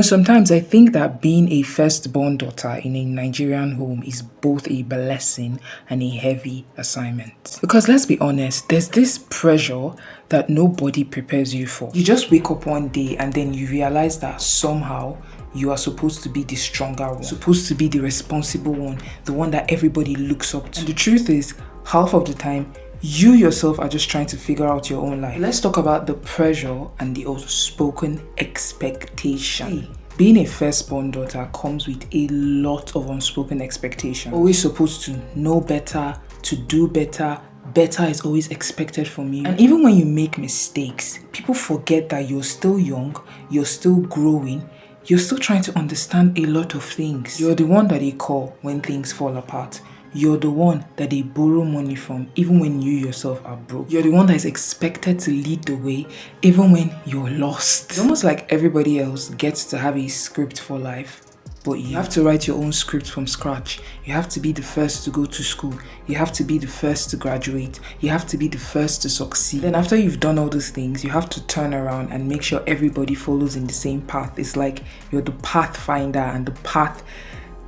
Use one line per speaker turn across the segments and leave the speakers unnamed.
Sometimes I think that being a firstborn daughter in a Nigerian home is both a blessing and a heavy assignment. Because let's be honest, there's this pressure that nobody prepares you for. You just wake up one day and then you realize that somehow you are supposed to be the stronger one, supposed to be the responsible one, the one that everybody looks up to. And the truth is, half of the time, you yourself are just trying to figure out your own life. Let's talk about the pressure and the unspoken expectation. Being a firstborn daughter comes with a lot of unspoken expectation. Always supposed to know better, to do better. Better is always expected from you. And even when you make mistakes, people forget that you're still young, you're still growing, you're still trying to understand a lot of things. You're the one that they call when things fall apart. You're the one that they borrow money from even when you yourself are broke. You're the one that is expected to lead the way even when you're lost. It's almost like everybody else gets to have a script for life, but you have to write your own script from scratch. You have to be the first to go to school. You have to be the first to graduate. You have to be the first to succeed. Then after you've done all those things, you have to turn around and make sure everybody follows in the same path. It's like you're the pathfinder and the path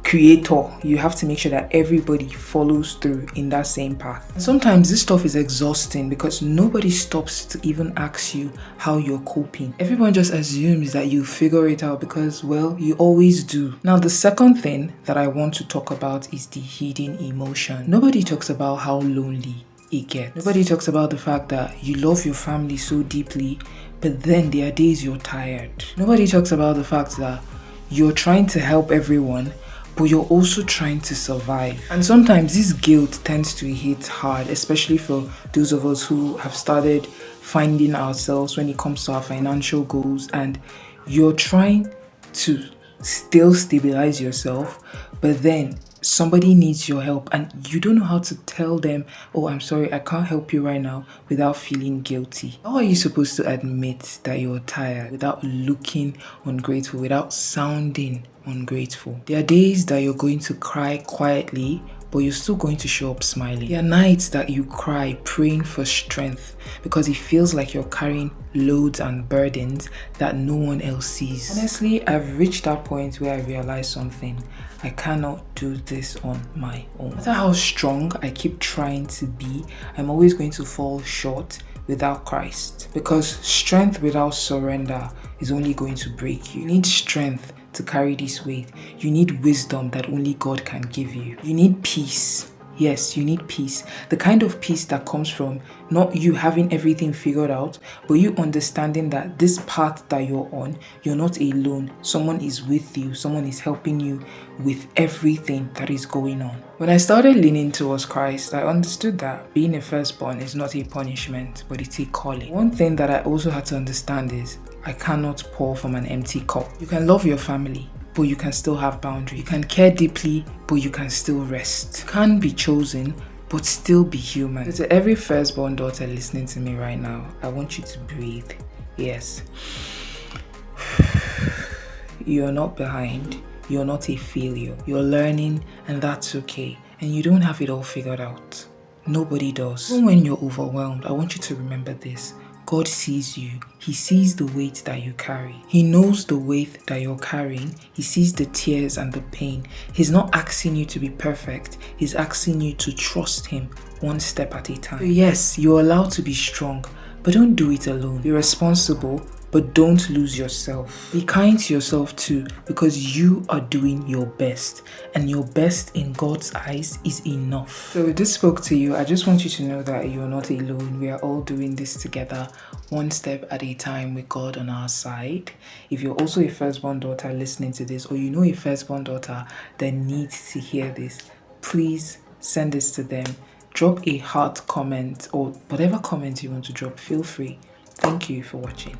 creator. You have to make sure that everybody follows through in that same path. And sometimes this stuff is exhausting because nobody stops to even ask you how you're coping. Everyone just assumes that you figure it out because, well, you always do. Now, the second thing that I want to talk about is the hidden emotion. Nobody talks about how lonely it gets. Nobody talks about the fact that you love your family so deeply, but then there are days you're tired. Nobody talks about the fact that you're trying to help everyone, but you're also trying to survive. And sometimes this guilt tends to hit hard, especially for those of us who have started finding ourselves when it comes to our financial goals, and you're trying to still stabilize yourself, but then somebody needs your help and you don't know how to tell them, oh, I'm sorry, I can't help you right now, without feeling guilty. How are you supposed to admit that you're tired without looking ungrateful, without sounding ungrateful? There are days that you're going to cry quietly, but you're still going to show up smiling. There are nights that you cry praying for strength because it feels like you're carrying loads and burdens that no one else sees. Honestly, I've reached that point where I realize something. I cannot do this on my own. No matter how strong I keep trying to be, I'm always going to fall short without Christ. Because strength without surrender is only going to break you. You need strength to carry this weight. You need wisdom that only God can give you. You need peace. Yes, you need peace. The kind of peace that comes from not you having everything figured out, but you understanding that this path that you're on, you're not alone. Someone is with you. Someone is helping you with everything that is going on. When I started leaning towards Christ, I understood that being a firstborn is not a punishment, but it's a calling. One thing that I also had to understand is I cannot pour from an empty cup. You can love your family, but you can still have boundaries. You can care deeply, but you can still rest. You can be chosen, but still be human. So to every firstborn daughter listening to me right now, I want you to breathe. Yes. You're not behind. You're not a failure. You're learning, and that's okay. And you don't have it all figured out. Nobody does. Even when you're overwhelmed, I want you to remember this. God sees you. He sees the weight that you carry. He knows the weight that you're carrying. He sees the tears and the pain. He's not asking you to be perfect. He's asking you to trust Him one step at a time. So yes, you're allowed to be strong, but don't do it alone. Be responsible, but don't lose yourself. Be kind to yourself too, because you are doing your best, and your best in God's eyes is enough. So if this spoke to you, I just want you to know that you're not alone. We are all doing this together, one step at a time with God on our side. If you're also a firstborn daughter listening to this, or you know a firstborn daughter that needs to hear this, please send this to them. Drop a heart comment or whatever comment you want to drop. Feel free. Thank you for watching.